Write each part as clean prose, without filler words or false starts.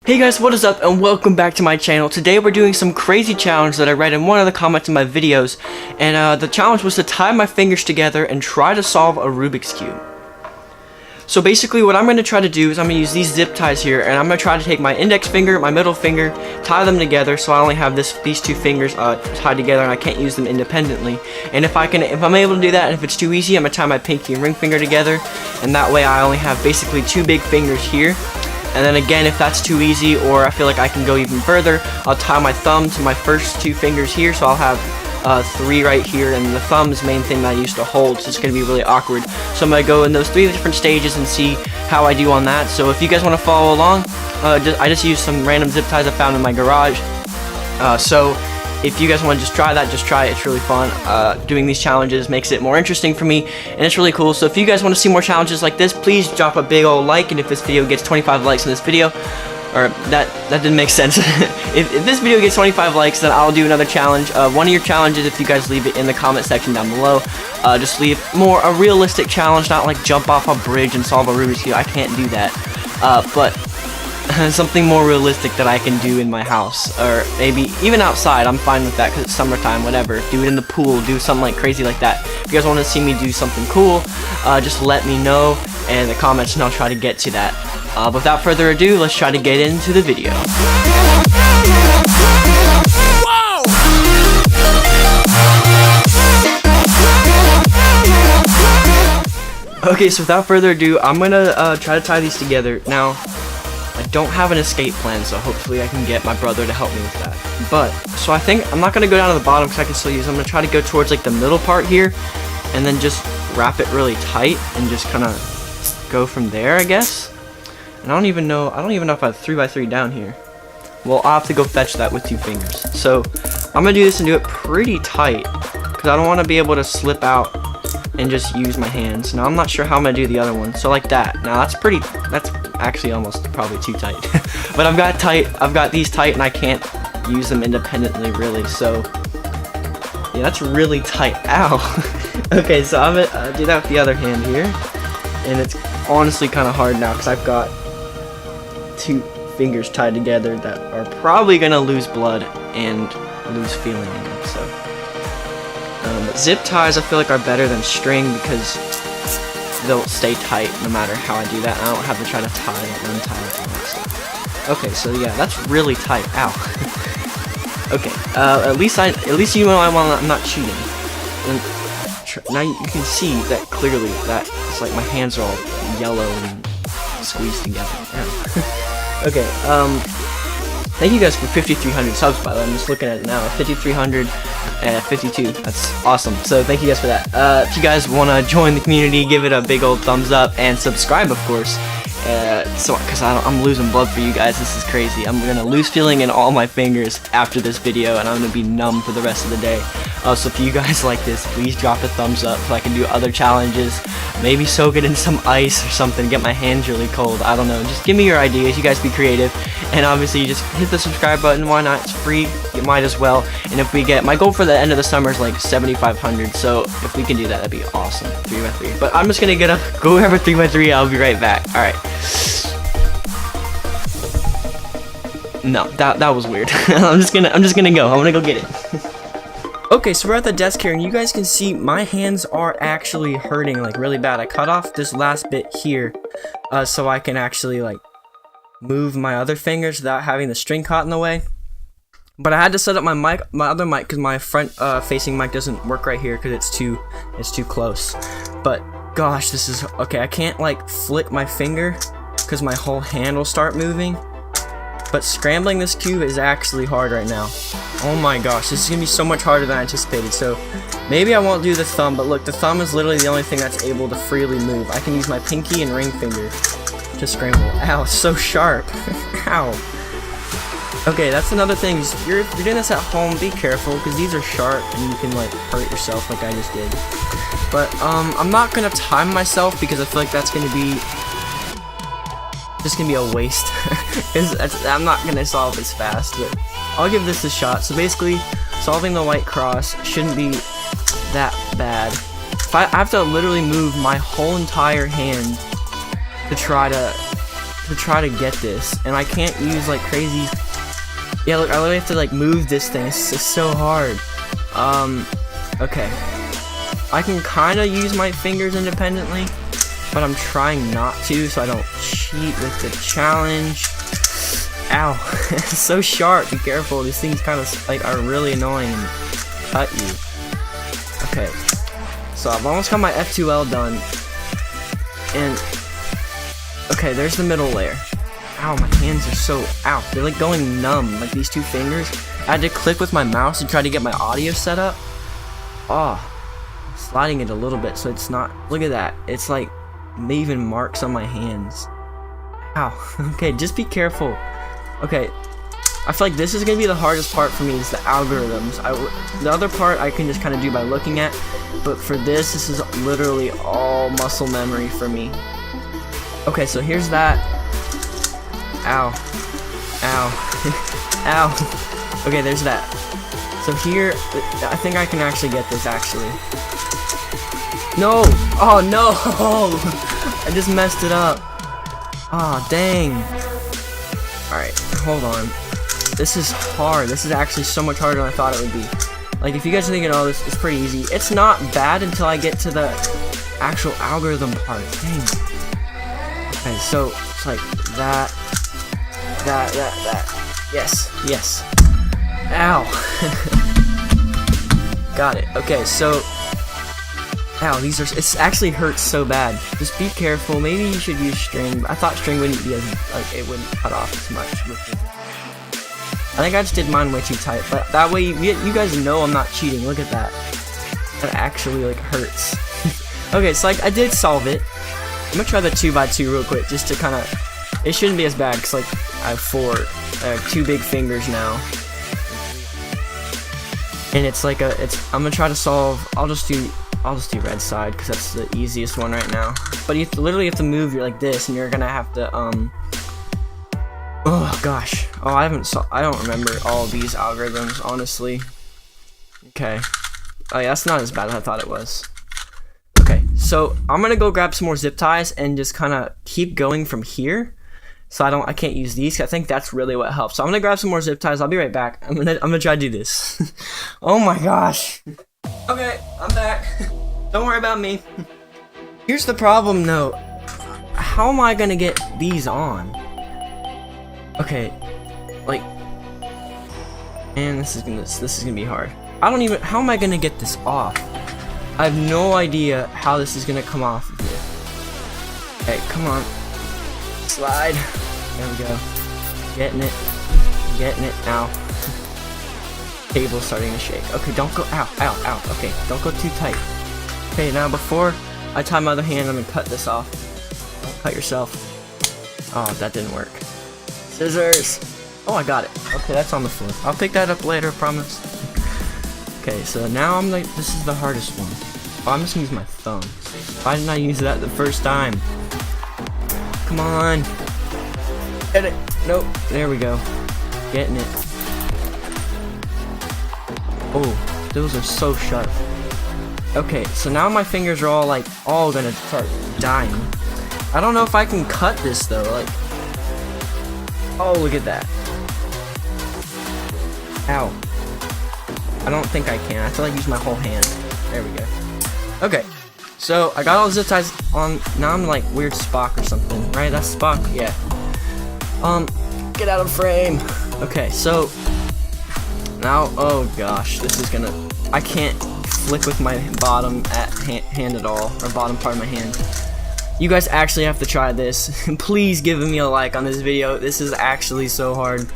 Hey guys, what is up and welcome back to my channel. Today we're doing some crazy challenge that I read in one of the comments in my videos, and the challenge was to tie my fingers together and try to solve a Rubik's Cube. So basically what I'm going to try to do is I'm going to use these zip ties here, and I'm going to try to take my index finger, my middle finger, tie them together so I only have these two fingers tied together and I can't use them independently. And if I'm able to do that, and if it's too easy, I'm going to tie my pinky and ring finger together, and that way I only have basically two big fingers here. And then again, if that's too easy, or I feel like I can go even further, I'll tie my thumb to my first two fingers here, so I'll have three right here, and the thumb is the main thing that I used to hold, so it's going to be really awkward. So I'm going to go in those three different stages and see how I do on that. So if you guys want to follow along, I just used some random zip ties I found in my garage. So if you guys want to just try that, just try it. It's really fun. Doing these challenges makes it more interesting for me, and it's really cool. So if you guys want to see more challenges like this, please drop a big old like, and if this video gets 25 likes in this video, or that didn't make sense. if this video gets 25 likes, then I'll do another challenge. One of your challenges, if you guys leave it in the comment section down below, just leave a realistic challenge, not like jump off a bridge and solve a Rubik's Cube. I can't do that. But something more realistic that I can do in my house, or maybe even outside. I'm fine with that because it's summertime, whatever. Do it in the pool, do something like crazy like that. If you guys want to see me do something cool, just let me know in the comments and I'll try to get to that. Without further ado, let's try to get into the video. Okay, so without further ado, I'm gonna try to tie these together. Now, I don't have an escape plan, so hopefully I can get my brother to help me with that. But, so I think I'm not going to go down to the bottom because I can still use them. I'm going to try to go towards like the middle part here, and then just wrap it really tight and just kind of go from there, I guess. And I don't even know if I have 3x3 down here. Well, I'll have to go fetch that with two fingers. So, I'm going to do this and do it pretty tight, because I don't want to be able to slip out and just use my hands. Now I'm not sure how I'm gonna do the other one. So like that. Now that's actually almost probably too tight. But I've got these tight and I can't use them independently really. So yeah, that's really tight. Ow. Okay, so I'm gonna do that with the other hand here. And it's honestly kind of hard now because I've got two fingers tied together that are probably gonna lose blood and lose feeling in them. So zip ties I feel like are better than string because they'll stay tight no matter how I do that. I don't have to try to tie and untie it and that stuff. Okay, so yeah, that's really tight. Ow. Okay, at least you know I'm not cheating. And now you can see that clearly that it's like my hands are all yellow and squeezed together. Ow. Okay, thank you guys for 5,300 subs, by the way. I'm just looking at it now. 5,352. That's awesome. So thank you guys for that. If you guys want to join the community, give it a big old thumbs up and subscribe, of course. Because I'm losing blood for you guys. This is crazy. I'm gonna lose feeling in all my fingers after this video, and I'm gonna be numb for the rest of the day. So if you guys like this, please drop a thumbs up so I can do other challenges. Maybe soak it in some ice or something, get my hands really cold. I don't know. Just give me your ideas. You guys be creative. And obviously, you just hit the subscribe button. Why not? It's free. You might as well. And if we get, my goal for the end of the summer is like 7,500. So if we can do that, that'd be awesome. 3x3. But I'm just gonna go over 3x3. I'll be right back. All right. No, that was weird. I'm just gonna go. I'm gonna go get it. Okay, so we're at the desk here, and you guys can see my hands are actually hurting like really bad. I cut off this last bit here, so I can actually like move my other fingers without having the string caught in the way. But I had to set up my other mic, because my front facing mic doesn't work right here because it's too close. But gosh, this is okay. I can't like flick my finger because my whole hand will start moving. But scrambling this cube is actually hard right now. Oh my gosh, this is gonna be so much harder than I anticipated. So maybe I won't do the thumb, but look, the thumb is literally the only thing that's able to freely move. I can use my pinky and ring finger to scramble. Ow, it's so sharp. Ow. Okay, that's another thing. If you're doing this at home, be careful because these are sharp and you can like hurt yourself like I just did. But I'm not gonna time myself because I feel like that's gonna be a waste. I'm not gonna solve this fast, but I'll give this a shot. So basically, solving the white cross shouldn't be that bad. If I have to literally move my whole entire hand to try to to try to get this, and I can't use like crazy. Yeah, look, I literally have to like move this thing. It's just so hard. Okay. I can kind of use my fingers independently, but I'm trying not to so I don't cheat with the challenge. Ow. It's so sharp. Be careful. These things kind of like are really annoying and cut you. Okay. So I've almost got my F2L done. And okay, there's the middle layer. Ow, my hands are so ow. They're like going numb, like these two fingers. I had to click with my mouse to try to get my audio set up. Oh, sliding it a little bit so it's not. Look at that. It's like leaving marks on my hands. Ow. Okay, just be careful. Okay, I feel like this is gonna be the hardest part for me is the algorithms. The other part I can just kind of do by looking at, but for this is literally all muscle memory for me. Okay, so here's that. Ow. Ow. Ow. Okay, there's that. So here, I think I can actually get this actually. No! Oh no! I just messed it up. Ah, oh, dang. Alright, hold on. This is hard. This is actually so much harder than I thought it would be. Like, if you guys are thinking, oh, this is pretty easy, it's not bad until I get to the actual algorithm part. Dang. Okay, so it's like that. Yes, yes. Ow. Got it. Okay, so ow, these are, it actually hurts so bad. Just be careful. Maybe you should use string. I thought string wouldn't be as, like, it wouldn't cut off as much. I think I just did mine way too tight, but that way you guys know I'm not cheating. Look at that. That actually, like, hurts. Okay, so like I did solve it. I'm gonna try the 2x2 real quick just to kind of, it shouldn't be as bad because like I have two big fingers now. And it's like I'm gonna try to solve, I'll just do red side because that's the easiest one right now. But you literally have to move like this, and you're gonna have to oh gosh, oh I don't remember all of these algorithms honestly. Okay, oh yeah, that's not as bad as I thought it was. Okay, so I'm gonna go grab some more zip ties and just kind of keep going from here. So I can't use these. I think that's really what helps. So I'm gonna grab some more zip ties. I'll be right back. I'm gonna try to do this. Oh my gosh. Okay, I'm back. Don't worry about me. Here's the problem though. How am I gonna get these on? Okay, like, man, this is gonna be hard. How am I gonna get this off? I have no idea how this is gonna come off of here. Okay, come on. Slide. There we go. Getting it now. Table's starting to shake. Okay, don't go. Ow. Okay, don't go too tight. Okay, now before I tie my other hand, I'm gonna cut this off. Don't cut yourself. Oh, that didn't work. Scissors. Oh, I got it. Okay, that's on the floor. I'll pick that up later, promise. Okay, so now I'm like, this is the hardest one. Oh, I'm just gonna use my thumb. Why didn't I use that the first time? Come on. Get it. Nope. There we go. Getting it. Oh, those are so sharp. Okay, so now my fingers are all gonna start dying. I don't know if I can cut this though, like. Oh, look at that. Ow. I don't think I can. I have to like use my whole hand. There we go. Okay. So I got all the zip ties on. Now I'm like weird Spock or something, right? That's Spock. Yeah. Get out of frame. Okay. So now, oh gosh, this is gonna. I can't flick with my bottom hand at all, or bottom part of my hand. You guys actually have to try this. Please give me a like on this video. This is actually so hard.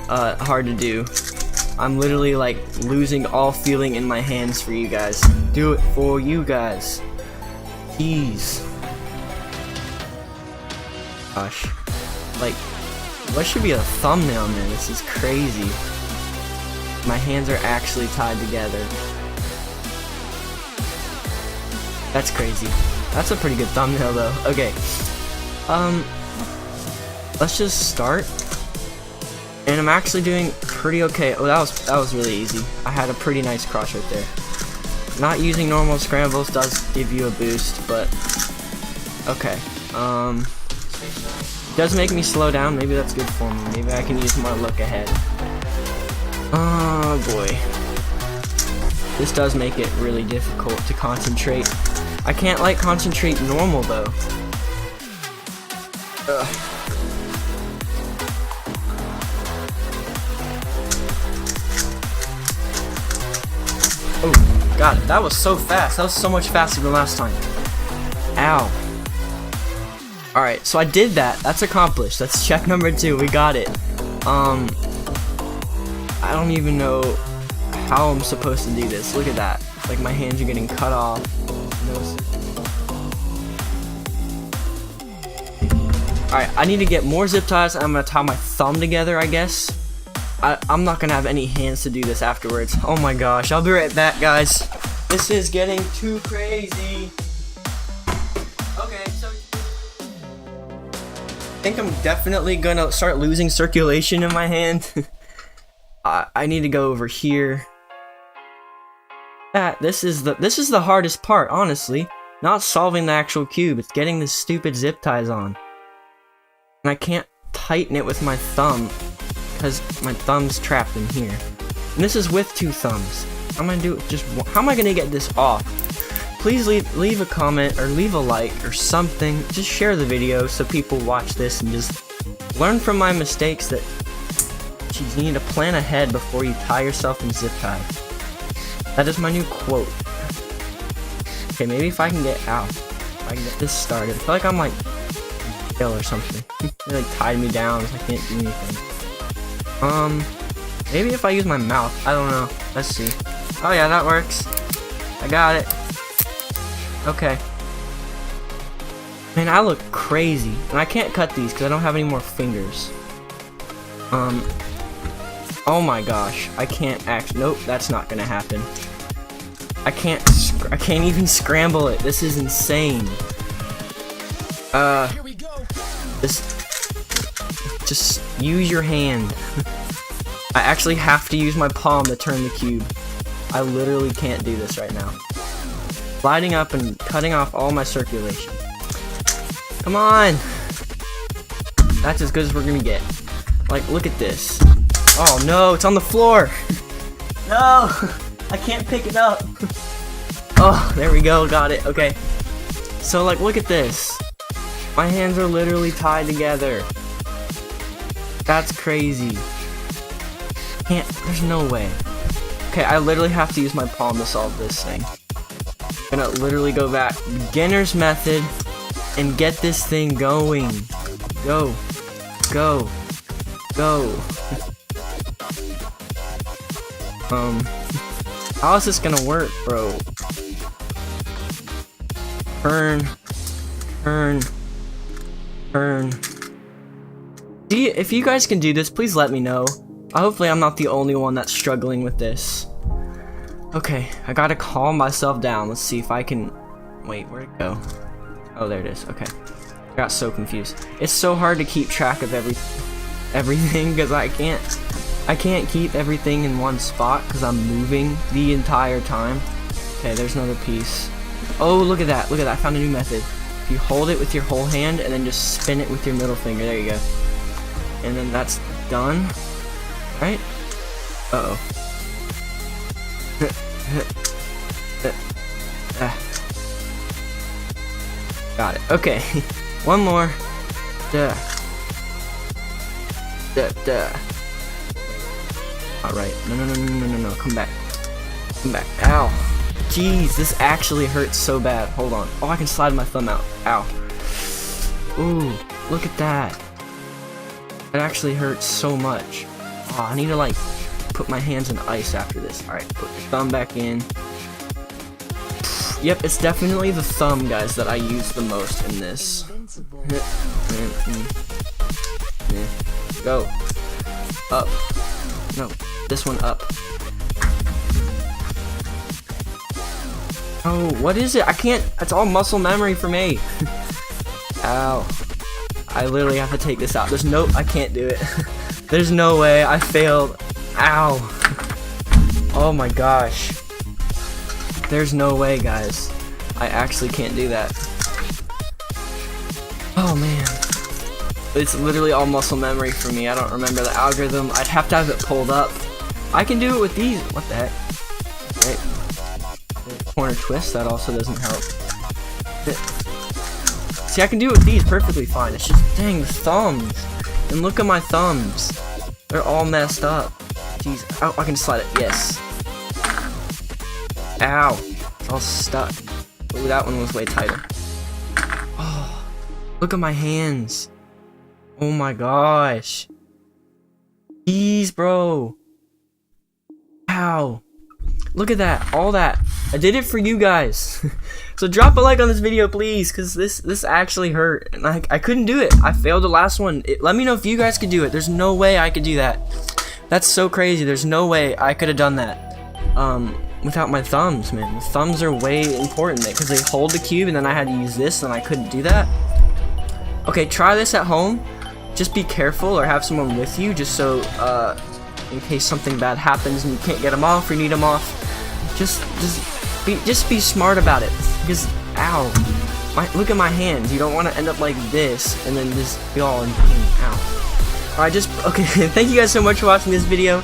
Hard to do. I'm literally like losing all feeling in my hands for you guys. Do it for you guys. Jeez. Gosh. Like, what should be a thumbnail, man? This is crazy. My hands are actually tied together. That's crazy. That's a pretty good thumbnail though. Okay. Let's just start. And I'm actually doing pretty okay. Oh, that was really easy. I had a pretty nice cross right there. Not using normal scrambles does give you a boost, but okay. does make me slow down. Maybe that's good for me. Maybe I can use more look ahead. Oh boy. This does make it really difficult to concentrate. I can't like concentrate normal though. Ugh. Oh, got it. That was so fast. That was so much faster than last time. Ow. Alright, so I did that. That's accomplished. That's check number 2. We got it. I don't even know how I'm supposed to do this. Look at that. Like my hands are getting cut off. Alright, I need to get more zip ties. I'm gonna tie my thumb together, I guess. I'm not gonna have any hands to do this afterwards. Oh my gosh, I'll be right back, guys. This is getting too crazy. Okay, so I think I'm definitely gonna start losing circulation in my hand. I need to go over here. This is the hardest part, honestly. Not solving the actual cube, it's getting the stupid zip ties on. And I can't tighten it with my thumb because my thumb's trapped in here. And this is with 2 thumbs. I'm gonna do it just one. How am I gonna get this off? Please leave a comment or leave a like or something. Just share the video so people watch this and just learn from my mistakes that you need to plan ahead before you tie yourself in zip ties. That is my new quote. Okay, maybe if I can get out, if I can get this started. I feel like I'm like in jail or something. They like tied me down so I can't do anything. Maybe if I use my mouth. I don't know. Let's see. Oh yeah, that works. I got it. Okay. Man, I look crazy. And I can't cut these because I don't have any more fingers. Oh my gosh. I can't actually. Nope, that's not gonna happen. I can't even scramble it. This is insane. Just use your hand. I actually have to use my palm to turn the cube. I literally can't do this right now. Sliding up and cutting off all my circulation. Come on! That's as good as we're gonna get. Like, look at this. Oh no, it's on the floor! No! I can't pick it up! Oh, there we go, got it, okay. So, like, look at this. My hands are literally tied together. That's crazy. There's no way. Okay, I literally have to use my palm to solve this thing. I'm gonna literally go back, beginner's method, and get this thing going. Go. Go. Go. How is this gonna work, bro? Turn. Turn. Turn. If you guys can do this, please let me know. Hopefully I'm not the only one that's struggling with this. Okay, I gotta calm myself down. Let's see if I can... Wait, where'd it go? Oh, there it is. Okay. I got so confused. It's so hard to keep track of everything because I can't keep everything in one spot because I'm moving the entire time. Okay, there's another piece. Oh, look at that. Look at that. I found a new method. If you hold it with your whole hand and then just spin it with your middle finger. There you go. And then that's done. Right? Uh-oh. Got it. Okay. One more. Duh. Duh, duh. Alright. No. Come back. Come back. Ow. Jeez, this actually hurts so bad. Hold on. Oh, I can slide my thumb out. Ow. Ooh, look at that. It actually hurts so much. Oh, I need to like put my hands in ice after this. Alright, put your thumb back in. Yep, it's definitely the thumb, guys, that I use the most in this. Go. Up. No, this one up. Oh, what is it? I can't. It's all muscle memory for me. Ow. I literally have to take this out. There's no. I can't do it. There's no way. I failed. Ow. Oh my gosh. There's no way, guys. I actually can't do that. Oh man. It's literally all muscle memory for me. I don't remember the algorithm. I'd have to have it pulled up. I can do it with these. What the heck? Okay. Corner twist, that also doesn't help. See, I can do it with these perfectly fine. It's just, dang, the thumbs. And look at my thumbs. They're all messed up. Jeez. Oh, I can slide it. Yes. Ow. It's all stuck. Ooh, that one was way tighter. Oh, look at my hands. Oh my gosh. Jeez, bro. Ow. Look at that. All that. I did it for you guys. So drop a like on this video, please, because this actually hurt. And I couldn't do it. I failed the last one. Let me know if you guys could do it. There's no way I could do that. That's so crazy. There's no way I could have done that. Without my thumbs, man. The thumbs are way important because they hold the cube, and then I had to use this, and I couldn't do that. Okay, try this at home. Just be careful, or have someone with you, just so in case something bad happens and you can't get them off or need them off. Just be smart about it. Because ow, look at my hands. You don't want to end up like this and then just be all in pain. Ow. Alright, okay. Thank you guys so much for watching this video.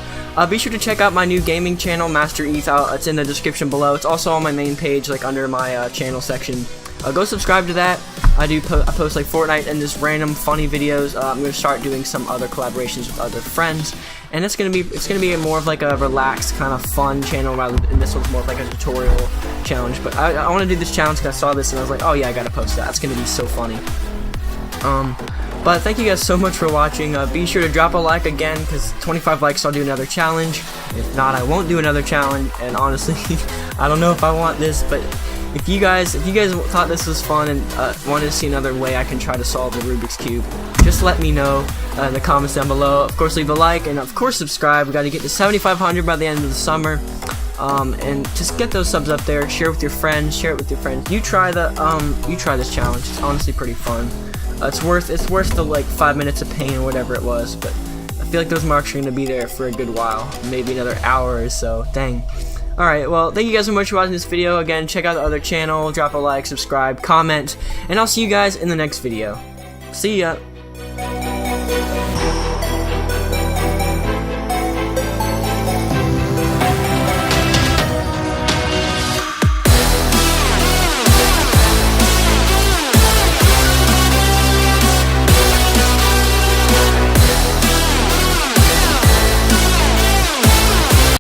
Be sure to check out my new gaming channel, Master Eth. It's in the description below. It's also on my main page, like under my channel section. Go subscribe to that. I post like Fortnite and just random funny videos. I'm gonna start doing some other collaborations with other friends, and it's gonna be more of like a relaxed kind of fun channel rather than this one's more of like a tutorial challenge. But I want to do this challenge because I saw this and I was like, oh yeah, I gotta post that. It's gonna be so funny. But thank you guys so much for watching. Be sure to drop a like again, because 25 likes I'll do another challenge. If not, I won't do another challenge. And honestly, I don't know if I want this, but if you guys thought this was fun and wanted to see another way I can try to solve the Rubik's Cube, just let me know in the comments down below. Of course, leave a like and of course subscribe. We got to get to 7,500 by the end of the summer. And just get those subs up there. Share with your friends. Share it with your friends. You try this challenge. It's honestly pretty fun. It's worth the like 5 minutes of pain or whatever it was. But I feel like those marks are gonna be there for a good while, maybe another hour or so. Dang. Alright, well, thank you guys so much for watching this video. Again, check out the other channel, drop a like, subscribe, comment, and I'll see you guys in the next video. See ya!